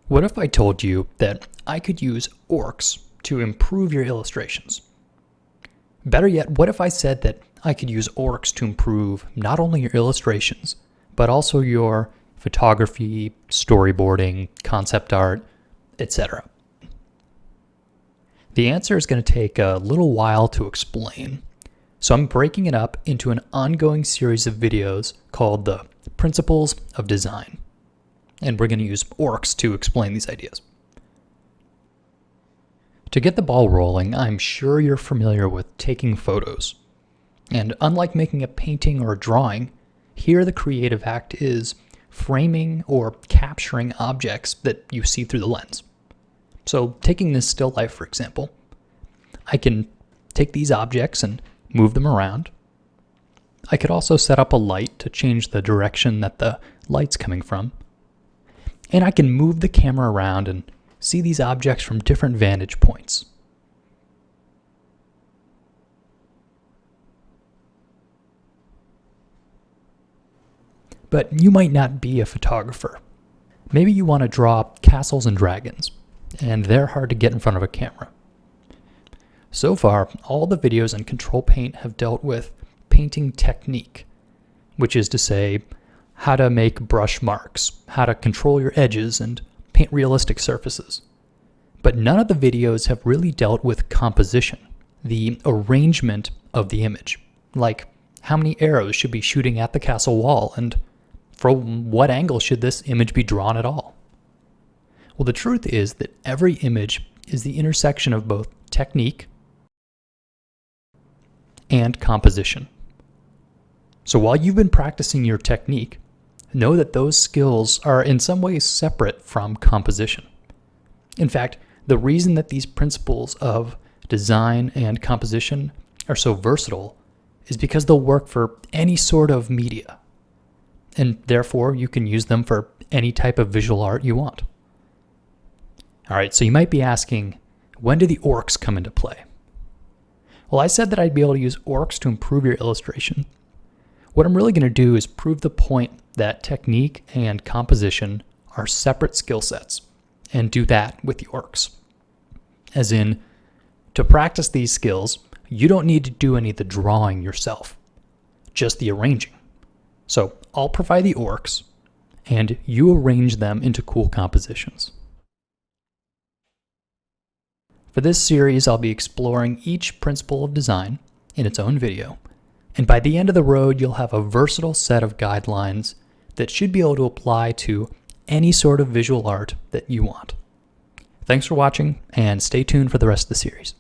What if I told you that I could use orcs to improve your illustrations? Better yet, what if I said that I could use orcs to improve not only your illustrations, but also your photography, storyboarding, concept art, etc.? The answer is going to take a little while to explain, so I'm breaking it up into an ongoing series of videos called the Principles of Design. And we're going to use orcs to explain these ideas. To get the ball rolling, I'm sure you're familiar with taking photos. And unlike making a painting or a drawing, here the creative act is framing or capturing objects that you see through the lens. So taking this still life, for example, I can take these objects and move them around. I could also set up a light to change the direction that the light's coming from. And I can move the camera around and see these objects from different vantage points. But you might not be a photographer. Maybe you want to draw castles and dragons, and they're hard to get in front of a camera. So far, all the videos in Ctrl+Paint have dealt with painting technique, which is to say, how to make brush marks, how to control your edges, and paint realistic surfaces. But none of the videos have really dealt with composition, the arrangement of the image, like how many arrows should be shooting at the castle wall, and from what angle should this image be drawn at all? Well, the truth is that every image is the intersection of both technique and composition. So while you've been practicing your technique, know that those skills are in some ways separate from composition. In fact, the reason that these principles of design and composition are so versatile is because they'll work for any sort of media, and therefore you can use them for any type of visual art you want. All right, so you might be asking, when do the orcs come into play? Well, I said that I'd be able to use orcs to improve your illustration. What I'm really going to do is prove the point that technique and composition are separate skill sets, and do that with the orcs. As in, to practice these skills, you don't need to do any of the drawing yourself, just the arranging. So I'll provide the orcs, and you arrange them into cool compositions. For this series, I'll be exploring each principle of design in its own video, and by the end of the road, you'll have a versatile set of guidelines that should be able to apply to any sort of visual art that you want. Thanks for watching, and stay tuned for the rest of the series.